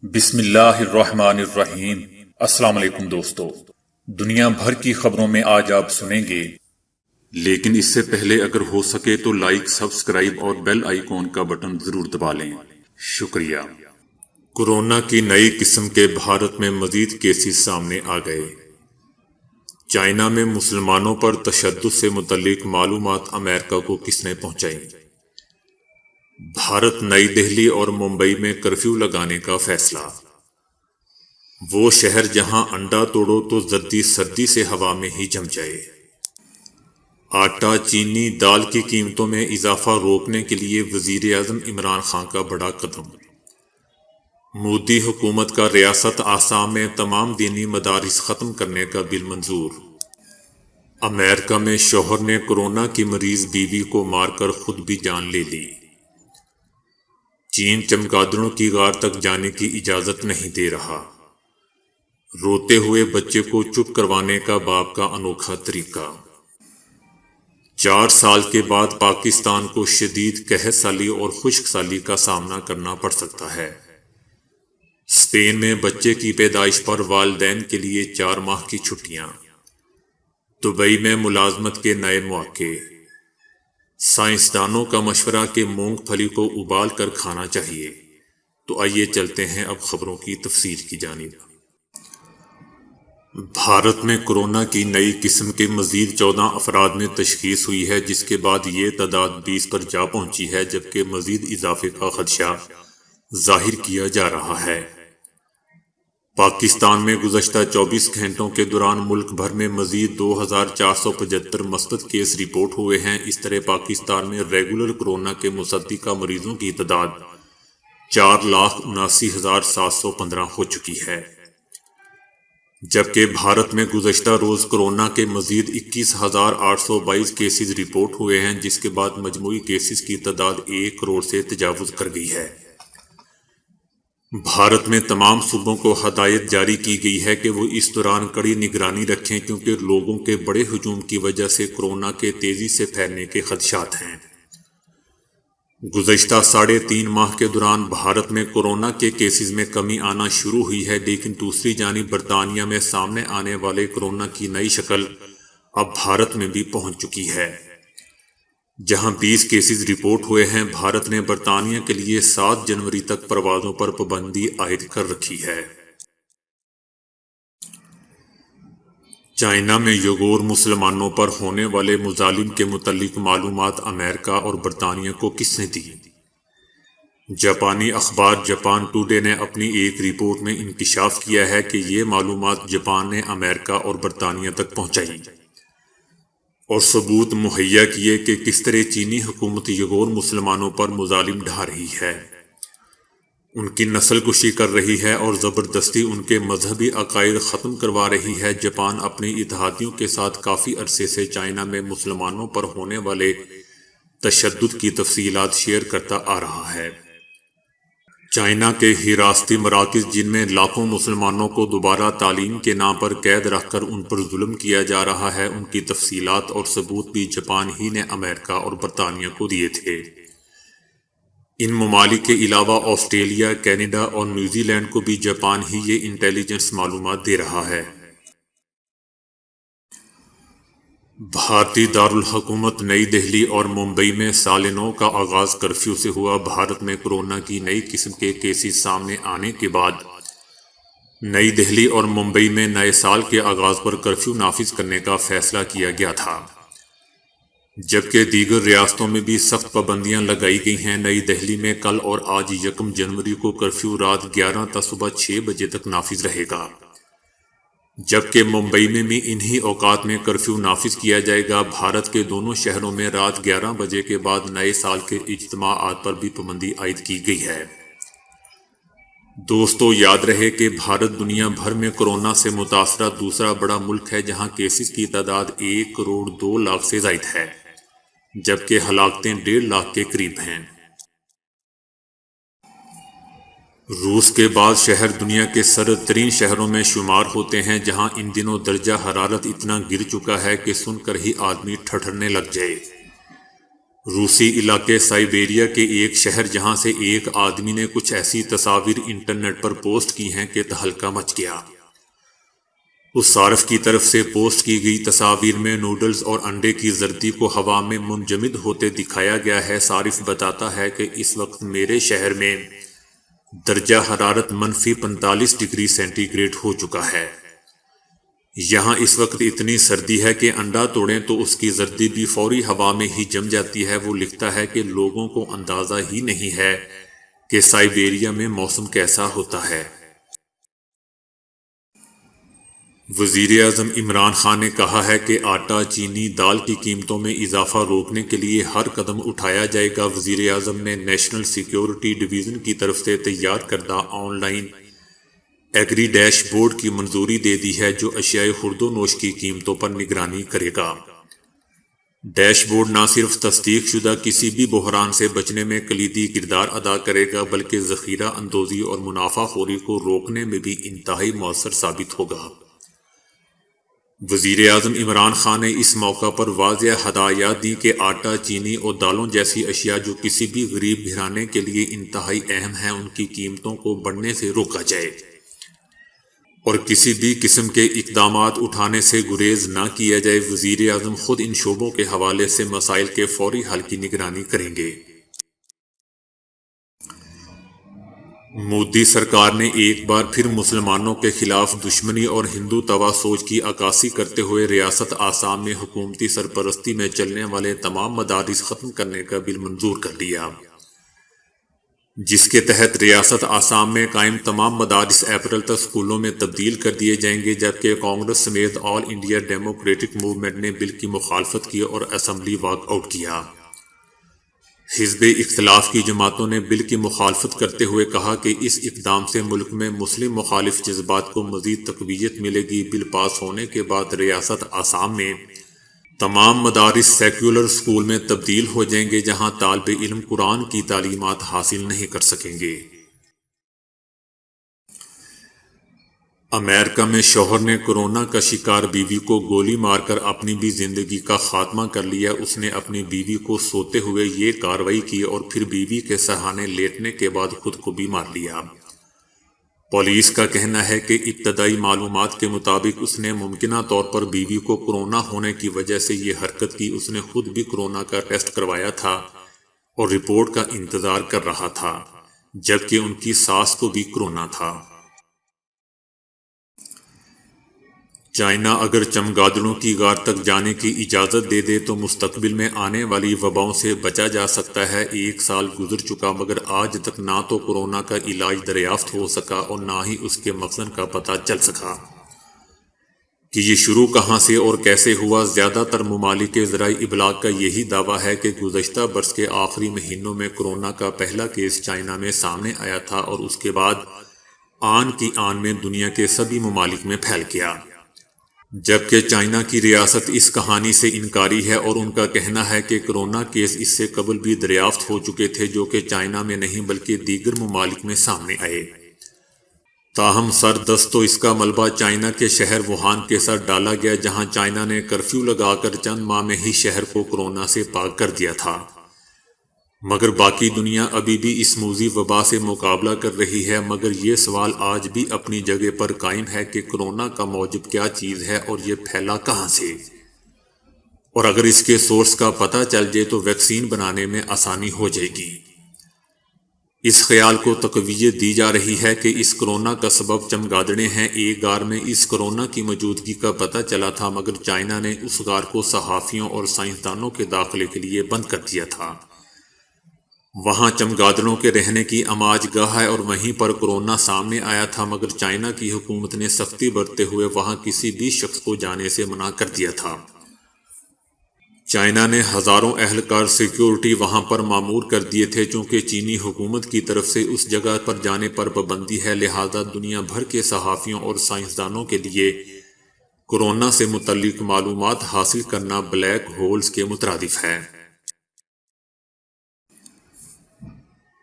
بسم اللہ الرحمن الرحیم۔ السلام علیکم دوستو، دنیا بھر کی خبروں میں آج آپ سنیں گے، لیکن اس سے پہلے اگر ہو سکے تو لائک، سبسکرائب اور بیل آئیکن کا بٹن ضرور دبا لیں، شکریہ۔ کورونا کی نئی قسم کے بھارت میں مزید کیسز سامنے آ گئے۔ چائنا میں مسلمانوں پر تشدد سے متعلق معلومات امریکہ کو کس نے پہنچائی؟ بھارت نئی دہلی اور ممبئی میں کرفیو لگانے کا فیصلہ۔ وہ شہر جہاں انڈا توڑو تو زردی سردی سے ہوا میں ہی جم جائے۔ آٹا، چینی، دال کی قیمتوں میں اضافہ روکنے کے لیے وزیر اعظم عمران خان کا بڑا قدم۔ مودی حکومت کا ریاست آسام میں تمام دینی مدارس ختم کرنے کا بل منظور۔ امریکہ میں شوہر نے کورونا کی مریض بیوی کو مار کر خود بھی جان لے لی۔ چین چمگادڑوں کی غار تک جانے کی اجازت نہیں دے رہا۔ روتے ہوئے بچے کو چپ کروانے کا باپ کا انوکھا طریقہ۔ 4 سال کے بعد پاکستان کو شدید قحط سالی اور خشک سالی کا سامنا کرنا پڑ سکتا ہے۔ اسپین میں بچے کی پیدائش پر والدین کے لیے 4 ماہ کی چھٹیاں۔ دبئی میں ملازمت کے نئے مواقع۔ سائنسدانوں کا مشورہ کہ مونگ پھلی کو ابال کر کھانا چاہیے۔ تو آئیے چلتے ہیں اب خبروں کی تفصیل کی جانب۔ بھارت میں کورونا کی نئی قسم کے مزید 14 افراد میں تشخیص ہوئی ہے، جس کے بعد یہ تعداد 20 پر جا پہنچی ہے، جبکہ مزید اضافے کا خدشہ ظاہر کیا جا رہا ہے۔ پاکستان میں گزشتہ 24 گھنٹوں کے دوران ملک بھر میں مزید 2475 مثبت کیس رپورٹ ہوئے ہیں۔ اس طرح پاکستان میں ریگولر کورونا کے مصدقہ مریضوں کی تعداد 4,79,715 ہو چکی ہے، جبکہ بھارت میں گزشتہ روز کورونا کے مزید 21,822 کیسز رپورٹ ہوئے ہیں، جس کے بعد مجموعی کیسز کی تعداد 1 کروڑ سے تجاوز کر گئی ہے۔ بھارت میں تمام صوبوں کو ہدایت جاری کی گئی ہے کہ وہ اس دوران کڑی نگرانی رکھیں، کیونکہ لوگوں کے بڑے ہجوم کی وجہ سے کورونا کے تیزی سے پھیلنے کے خدشات ہیں۔ گزشتہ 3.5 ماہ کے دوران بھارت میں کورونا کے کیسز میں کمی آنا شروع ہوئی ہے، لیکن دوسری جانب برطانیہ میں سامنے آنے والے کورونا کی نئی شکل اب بھارت میں بھی پہنچ چکی ہے۔ جہاں 20 کیسز رپورٹ ہوئے ہیں، بھارت نے برطانیہ کے لیے 7 جنوری تک پروازوں پر پابندی عائد کر رکھی ہے۔ چائنا میں یغور مسلمانوں پر ہونے والے مظالم کے متعلق معلومات امریکہ اور برطانیہ کو کس نے دی؟ جاپانی اخبار جاپان ٹوڈے نے اپنی ایک رپورٹ میں انکشاف کیا ہے کہ یہ معلومات جاپان نے امریکہ اور برطانیہ تک پہنچائی اور ثبوت مہیا کیے کہ کس طرح چینی حکومت یغور مسلمانوں پر مظالم ڈھا رہی ہے، ان کی نسل کشی کر رہی ہے اور زبردستی ان کے مذہبی عقائد ختم کروا رہی ہے۔ جاپان اپنے اتحادیوں کے ساتھ کافی عرصے سے چائنا میں مسلمانوں پر ہونے والے تشدد کی تفصیلات شیئر کرتا آ رہا ہے۔ چائنا کے حراستی مراکز، جن میں لاکھوں مسلمانوں کو دوبارہ تعلیم کے نام پر قید رکھ کر ان پر ظلم کیا جا رہا ہے، ان کی تفصیلات اور ثبوت بھی جاپان ہی نے امریکہ اور برطانیہ کو دیے تھے۔ ان ممالک کے علاوہ آسٹریلیا، کینیڈا اور نیوزی لینڈ کو بھی جاپان ہی یہ انٹیلیجنس معلومات دے رہا ہے۔ بھارتی دارالحکومت نئی دہلی اور ممبئی میں سال نو کا آغاز کرفیو سے ہوا۔ بھارت میں کورونا کی نئی قسم کے کیسز سامنے آنے کے بعد نئی دہلی اور ممبئی میں نئے سال کے آغاز پر کرفیو نافذ کرنے کا فیصلہ کیا گیا تھا، جبکہ دیگر ریاستوں میں بھی سخت پابندیاں لگائی گئی ہیں۔ نئی دہلی میں کل اور آج 1 جنوری کو کرفیو رات 11 تا صبح 6 بجے تک نافذ رہے گا، جبکہ ممبئی میں بھی انہی اوقات میں کرفیو نافذ کیا جائے گا۔ بھارت کے دونوں شہروں میں رات 11 بجے کے بعد نئے سال کے اجتماعات پر بھی پابندی عائد کی گئی ہے۔ دوستو، یاد رہے کہ بھارت دنیا بھر میں کورونا سے متاثرہ دوسرا بڑا ملک ہے، جہاں کیسز کی تعداد 1 کروڑ 2 لاکھ سے زائد ہے، جبکہ ہلاکتیں 1.5 لاکھ کے قریب ہیں۔ روس کے بعد شہر دنیا کے سرد ترین شہروں میں شمار ہوتے ہیں، جہاں ان دنوں درجہ حرارت اتنا گر چکا ہے کہ سن کر ہی آدمی ٹھٹھرنے لگ جائے۔ روسی علاقے سائبیریا کے ایک شہر جہاں سے ایک آدمی نے کچھ ایسی تصاویر انٹرنیٹ پر پوسٹ کی ہیں کہ تہلکہ مچ گیا۔ اس صارف کی طرف سے پوسٹ کی گئی تصاویر میں نوڈلز اور انڈے کی زردی کو ہوا میں منجمد ہوتے دکھایا گیا ہے۔ صارف بتاتا ہے کہ اس وقت میرے شہر میں درجہ حرارت -45 ڈگری سینٹی گریڈ ہو چکا ہے۔ یہاں اس وقت اتنی سردی ہے کہ انڈا توڑیں تو اس کی زردی بھی فوری ہوا میں ہی جم جاتی ہے۔ وہ لکھتا ہے کہ لوگوں کو اندازہ ہی نہیں ہے کہ سائبیریا میں موسم کیسا ہوتا ہے۔ وزیر اعظم عمران خان نے کہا ہے کہ آٹا، چینی، دال کی قیمتوں میں اضافہ روکنے کے لیے ہر قدم اٹھایا جائے گا۔ وزیر اعظم نے نیشنل سیکیورٹی ڈویژن کی طرف سے تیار کردہ online agri dashboard کی منظوری دے دی ہے جو اشیاء خورد و نوش کی قیمتوں پر نگرانی کرے گا۔ ڈیش بورڈ نہ صرف تصدیق شدہ کسی بھی بحران سے بچنے میں کلیدی کردار ادا کرے گا بلکہ ذخیرہ اندوزی اور منافع خوری کو روکنے میں بھی انتہائی مؤثر ثابت ہوگا۔ وزیر اعظم عمران خان نے اس موقع پر واضح ہدایات دی کہ آٹا، چینی اور دالوں جیسی اشیاء جو کسی بھی غریب گھرانے کے لیے انتہائی اہم ہیں ان کی قیمتوں کو بڑھنے سے روکا جائے اور کسی بھی قسم کے اقدامات اٹھانے سے گریز نہ کیا جائے۔ وزیر اعظم خود ان شعبوں کے حوالے سے مسائل کے فوری حل کی نگرانی کریں گے۔ مودی سرکار نے ایک بار پھر مسلمانوں کے خلاف دشمنی اور ہندو توا سوچ کی عکاسی کرتے ہوئے ریاست آسام میں حکومتی سرپرستی میں چلنے والے تمام مدارس ختم کرنے کا بل منظور کر لیا، جس کے تحت ریاست آسام میں قائم تمام مدارس اپریل تک اسکولوں میں تبدیل کر دیے جائیں گے، جبکہ کانگریس سمیت آل انڈیا ڈیموکریٹک موومنٹ نے بل کی مخالفت کی اور اسمبلی واک آؤٹ کیا۔ حزب اختلاف کی جماعتوں نے بل کی مخالفت کرتے ہوئے کہا کہ اس اقدام سے ملک میں مسلم مخالف جذبات کو مزید تقویت ملے گی۔ بل پاس ہونے کے بعد ریاست آسام میں تمام مدارس سیکولر اسکول میں تبدیل ہو جائیں گے جہاں طالب علم قرآن کی تعلیمات حاصل نہیں کر سکیں گے۔ امریکہ میں شوہر نے کورونا کا شکار بیوی کو گولی مار کر اپنی بھی زندگی کا خاتمہ کر لیا۔ اس نے اپنی بیوی کو سوتے ہوئے یہ کارروائی کی اور پھر بیوی کے سرہانے لیٹنے کے بعد خود کو بھی مار لیا۔ پولیس کا کہنا ہے کہ ابتدائی معلومات کے مطابق اس نے ممکنہ طور پر بیوی کو کورونا ہونے کی وجہ سے یہ حرکت کی۔ اس نے خود بھی کورونا کا ٹیسٹ کروایا تھا اور رپورٹ کا انتظار کر رہا تھا، جبکہ ان کی ساس کو بھی کورونا تھا۔ چائنا اگر چمگادڑوں کی غار تک جانے کی اجازت دے دے تو مستقبل میں آنے والی وباؤں سے بچا جا سکتا ہے۔ 1 سال گزر چکا مگر آج تک نہ تو کورونا کا علاج دریافت ہو سکا اور نہ ہی اس کے مخزن کا پتہ چل سکا کہ یہ شروع کہاں سے اور کیسے ہوا۔ زیادہ تر ممالک کے ذرائع ابلاغ کا یہی دعویٰ ہے کہ گزشتہ برس کے آخری مہینوں میں کورونا کا پہلا کیس چائنا میں سامنے آیا تھا اور اس کے بعد آن کی آن میں دنیا کے سبھی ممالک میں پھیل گیا، جبکہ چائنا کی ریاست اس کہانی سے انکاری ہے اور ان کا کہنا ہے کہ کورونا کیس اس سے قبل بھی دریافت ہو چکے تھے جو کہ چائنا میں نہیں بلکہ دیگر ممالک میں سامنے آئے۔ تاہم سردست تو اس کا ملبہ چائنا کے شہر ووہان کے سر ڈالا گیا جہاں چائنا نے کرفیو لگا کر چند ماہ میں ہی شہر کو کورونا سے پاک کر دیا تھا، مگر باقی دنیا ابھی بھی اس موذی وبا سے مقابلہ کر رہی ہے۔ مگر یہ سوال آج بھی اپنی جگہ پر قائم ہے کہ کورونا کا موجب کیا چیز ہے اور یہ پھیلا کہاں سے، اور اگر اس کے سورس کا پتہ چل جائے تو ویکسین بنانے میں آسانی ہو جائے گی۔ اس خیال کو تقویت دی جا رہی ہے کہ اس کورونا کا سبب چمگادڑیں ہیں۔ ایک غار میں اس کورونا کی موجودگی کا پتہ چلا تھا مگر چائنا نے اس غار کو صحافیوں اور سائنسدانوں کے داخلے کے لیے بند کر دیا تھا۔ وہاں چمگادڑوں کے رہنے کی اماج گاہ ہے اور وہیں پر کورونا سامنے آیا تھا مگر چائنا کی حکومت نے سختی برتتے ہوئے وہاں کسی بھی شخص کو جانے سے منع کر دیا تھا۔ چائنا نے ہزاروں اہلکار سیکیورٹی وہاں پر مامور کر دیے تھے۔ چونکہ چینی حکومت کی طرف سے اس جگہ پر جانے پر پابندی ہے لہذا دنیا بھر کے صحافیوں اور سائنسدانوں کے لیے کورونا سے متعلق معلومات حاصل کرنا بلیک ہولز کے مترادف ہے۔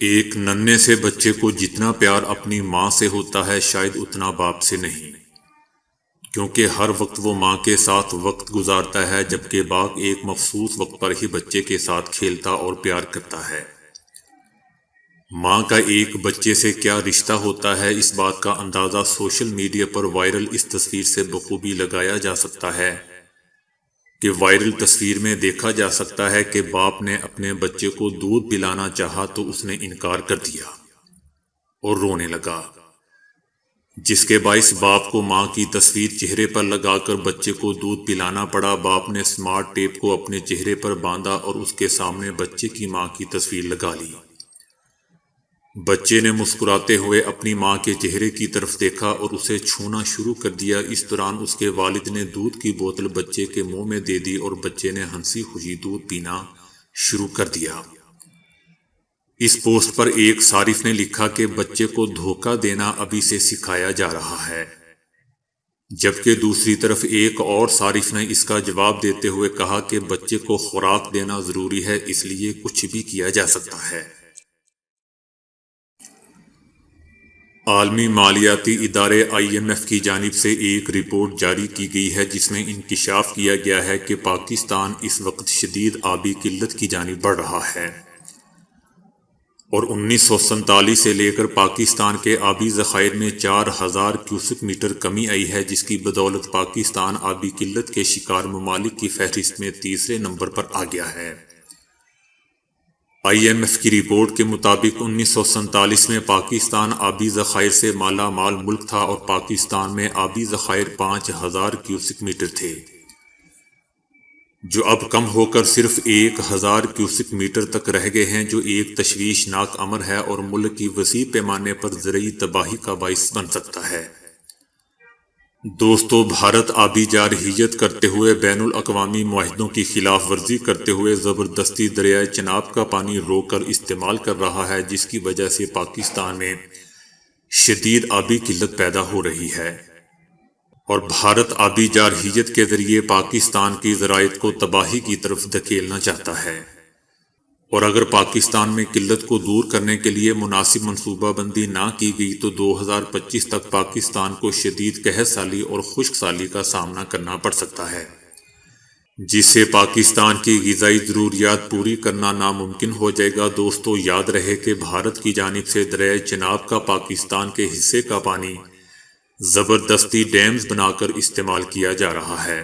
ایک ننھے سے بچے کو جتنا پیار اپنی ماں سے ہوتا ہے شاید اتنا باپ سے نہیں، کیونکہ ہر وقت وہ ماں کے ساتھ وقت گزارتا ہے، جبکہ باپ ایک مخصوص وقت پر ہی بچے کے ساتھ کھیلتا اور پیار کرتا ہے۔ ماں کا ایک بچے سے کیا رشتہ ہوتا ہے، اس بات کا اندازہ سوشل میڈیا پر وائرل اس تصویر سے بخوبی لگایا جا سکتا ہے کہ وائرل تصویر میں دیکھا جا سکتا ہے کہ باپ نے اپنے بچے کو دودھ پلانا چاہا تو اس نے انکار کر دیا اور رونے لگا، جس کے باعث باپ کو ماں کی تصویر چہرے پر لگا کر بچے کو دودھ پلانا پڑا۔ باپ نے سمارٹ ٹیپ کو اپنے چہرے پر باندھا اور اس کے سامنے بچے کی ماں کی تصویر لگا لی۔ بچے نے مسکراتے ہوئے اپنی ماں کے چہرے کی طرف دیکھا اور اسے چھونا شروع کر دیا۔ اس دوران اس کے والد نے دودھ کی بوتل بچے کے منہ میں دے دی اور بچے نے ہنسی خوشی دودھ پینا شروع کر دیا۔ اس پوسٹ پر ایک صارف نے لکھا کہ بچے کو دھوکہ دینا ابھی سے سکھایا جا رہا ہے، جبکہ دوسری طرف ایک اور صارف نے اس کا جواب دیتے ہوئے کہا کہ بچے کو خوراک دینا ضروری ہے، اس لیے کچھ بھی کیا جا سکتا ہے۔ عالمی مالیاتی ادارے IMF کی جانب سے ایک رپورٹ جاری کی گئی ہے جس میں انکشاف کیا گیا ہے کہ پاکستان اس وقت شدید آبی قلت کی جانب بڑھ رہا ہے، اور 1947 سے لے کر پاکستان کے آبی ذخائر میں 4000 کیوسک میٹر کمی آئی ہے، جس کی بدولت پاکستان آبی قلت کے شکار ممالک کی فہرست میں تیسرے نمبر پر آ گیا ہے۔ IMF کی رپورٹ کے مطابق 1947 میں پاکستان آبی ذخائر سے مالا مال ملک تھا اور پاکستان میں آبی ذخائر 5000 کیوسک میٹر تھے، جو اب کم ہو کر صرف 1000 کیوسک میٹر تک رہ گئے ہیں، جو ایک تشویشناک امر ہے اور ملک کی وسیع پیمانے پر زرعی تباہی کا باعث بن سکتا ہے۔ دوستو، بھارت آبی جارحیت کرتے ہوئے بین الاقوامی معاہدوں کی خلاف ورزی کرتے ہوئے زبردستی دریائے چناب کا پانی روک کر استعمال کر رہا ہے، جس کی وجہ سے پاکستان میں شدید آبی قلت پیدا ہو رہی ہے، اور بھارت آبی جارحیت کے ذریعے پاکستان کی زراعت کو تباہی کی طرف دھکیلنا چاہتا ہے، اور اگر پاکستان میں قلت کو دور کرنے کے لیے مناسب منصوبہ بندی نہ کی گئی تو 2025 تک پاکستان کو شدید قحط سالی اور خشک سالی کا سامنا کرنا پڑ سکتا ہے، جس سے پاکستان کی غذائی ضروریات پوری کرنا ناممکن ہو جائے گا۔ دوستو، یاد رہے کہ بھارت کی جانب سے دریائے چناب کا پاکستان کے حصے کا پانی زبردستی ڈیمز بنا کر استعمال کیا جا رہا ہے،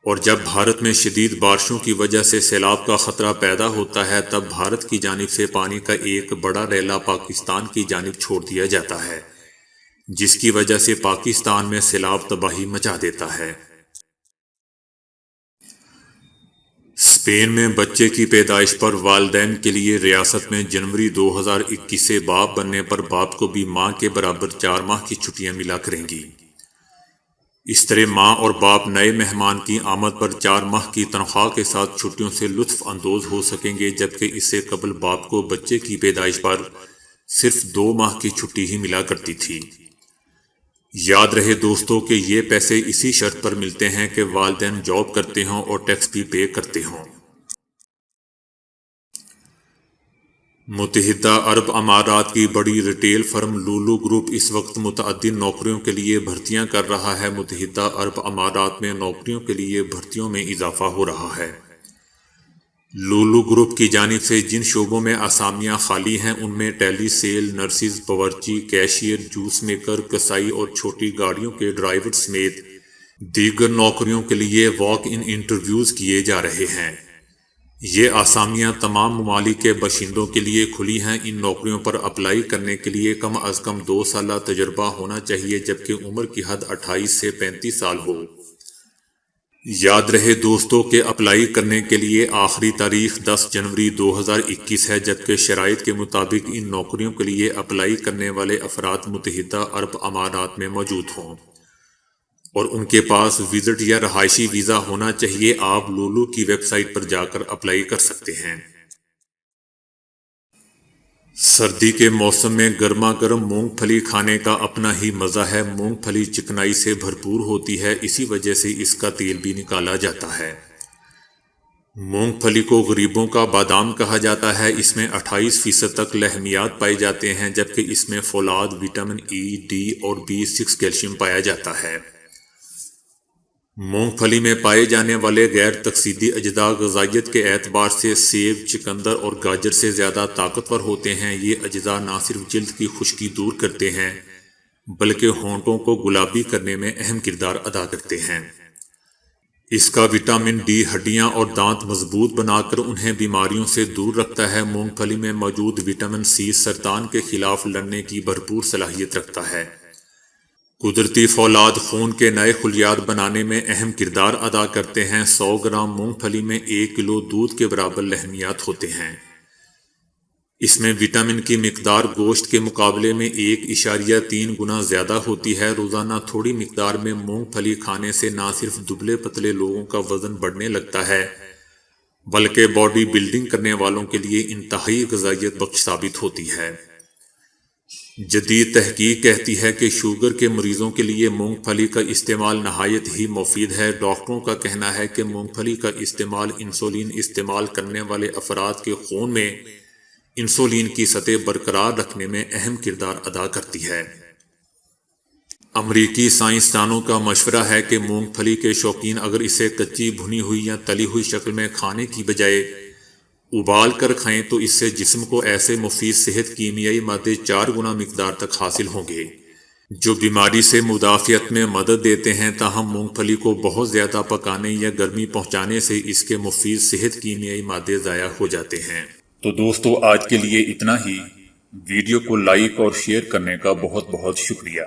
اور جب بھارت میں شدید بارشوں کی وجہ سے سیلاب کا خطرہ پیدا ہوتا ہے تب بھارت کی جانب سے پانی کا ایک بڑا ریلا پاکستان کی جانب چھوڑ دیا جاتا ہے، جس کی وجہ سے پاکستان میں سیلاب تباہی مچا دیتا ہے۔ اسپین میں بچے کی پیدائش پر والدین کے لیے ریاست میں جنوری 2021 سے باپ بننے پر باپ کو بھی ماں کے برابر 4 ماہ کی چھٹیاں ملا کریں گی۔ اس طرح ماں اور باپ نئے مہمان کی آمد پر 4 ماہ کی تنخواہ کے ساتھ چھٹیوں سے لطف اندوز ہو سکیں گے، جبکہ اس سے قبل باپ کو بچے کی پیدائش پر صرف 2 ماہ کی چھٹی ہی ملا کرتی تھی۔ یاد رہے دوستو کہ یہ پیسے اسی شرط پر ملتے ہیں کہ والدین جاب کرتے ہوں اور ٹیکس بھی پے کرتے ہوں۔ متحدہ عرب امارات کی بڑی ریٹیل فرم لولو گروپ اس وقت متعدد نوکریوں کے لیے بھرتیاں کر رہا ہے۔ متحدہ عرب امارات میں نوکریوں کے لیے بھرتیوں میں اضافہ ہو رہا ہے۔ لولو گروپ کی جانب سے جن شعبوں میں اسامیاں خالی ہیں ان میں ٹیلی سیل، نرسز، باورچی، کیشیئر، جوس میکر، کسائی اور چھوٹی گاڑیوں کے ڈرائیور سمیت دیگر نوکریوں کے لیے واک ان انٹرویوز کیے جا رہے ہیں۔ یہ اسامیاں تمام ممالک کے باشندوں کے لیے کھلی ہیں۔ ان نوکریوں پر اپلائی کرنے کے لیے کم از کم 2 سالہ تجربہ ہونا چاہیے، جبکہ عمر کی حد 28 سے 35 سال ہو۔ یاد رہے دوستو کہ اپلائی کرنے کے لیے آخری تاریخ 10 جنوری 2021 ہے، جبکہ شرائط کے مطابق ان نوکریوں کے لیے اپلائی کرنے والے افراد متحدہ عرب امارات میں موجود ہوں اور ان کے پاس وزٹ یا رہائشی ویزا ہونا چاہیے۔ آپ لولو کی ویب سائٹ پر جا کر اپلائی کر سکتے ہیں۔ سردی کے موسم میں گرما گرم مونگ پھلی کھانے کا اپنا ہی مزہ ہے۔ مونگ پھلی چکنائی سے بھرپور ہوتی ہے، اسی وجہ سے اس کا تیل بھی نکالا جاتا ہے۔ مونگ پھلی کو غریبوں کا بادام کہا جاتا ہے۔ اس میں 28% تک لحمیات پائے جاتے ہیں، جبکہ اس میں فولاد، وٹامن ای، ڈی اور B6 کیلشیم پایا جاتا ہے۔ مونگ پھلی میں پائے جانے والے غیر تقسیدی اجزاء غذائیت کے اعتبار سے سیب، چقندر اور گاجر سے زیادہ طاقتور ہوتے ہیں۔ یہ اجزاء نہ صرف جلد کی خشکی دور کرتے ہیں بلکہ ہونٹوں کو گلابی کرنے میں اہم کردار ادا کرتے ہیں۔ اس کا وٹامن ڈی ہڈیاں اور دانت مضبوط بنا کر انہیں بیماریوں سے دور رکھتا ہے۔ مونگ پھلی میں موجود وٹامن سی سرطان کے خلاف لڑنے کی بھرپور صلاحیت رکھتا ہے۔ قدرتی فولاد خون کے نئے خلیات بنانے میں اہم کردار ادا کرتے ہیں۔ 100 گرام مونگ پھلی میں 1 کلو دودھ کے برابر لحمیات ہوتے ہیں۔ اس میں وٹامن کی مقدار گوشت کے مقابلے میں 1.3 گنا زیادہ ہوتی ہے۔ روزانہ تھوڑی مقدار میں مونگ پھلی کھانے سے نہ صرف دبلے پتلے لوگوں کا وزن بڑھنے لگتا ہے بلکہ باڈی بلڈنگ کرنے والوں کے لیے انتہائی غذائیت بخش ثابت ہوتی ہے۔ جدید تحقیق کہتی ہے کہ شوگر کے مریضوں کے لیے مونگ پھلی کا استعمال نہایت ہی مفید ہے۔ ڈاکٹروں کا کہنا ہے کہ مونگ پھلی کا استعمال انسولین استعمال کرنے والے افراد کے خون میں انسولین کی سطح برقرار رکھنے میں اہم کردار ادا کرتی ہے۔ امریکی سائنسدانوں کا مشورہ ہے کہ مونگ پھلی کے شوقین اگر اسے کچی، بھنی ہوئی یا تلی ہوئی شکل میں کھانے کی بجائے ابال کر کھائیں تو اس سے جسم کو ایسے مفید صحت کیمیائی مادے 4 گنا مقدار تک حاصل ہوں گے جو بیماری سے مدافعت میں مدد دیتے ہیں۔ تاہم مونگ پھلی کو بہت زیادہ پکانے یا گرمی پہنچانے سے اس کے مفید صحت کیمیائی مادے ضائع ہو جاتے ہیں۔ تو دوستو آج کے لیے اتنا ہی۔ ویڈیو کو لائک اور شیئر کرنے کا بہت بہت شکریہ۔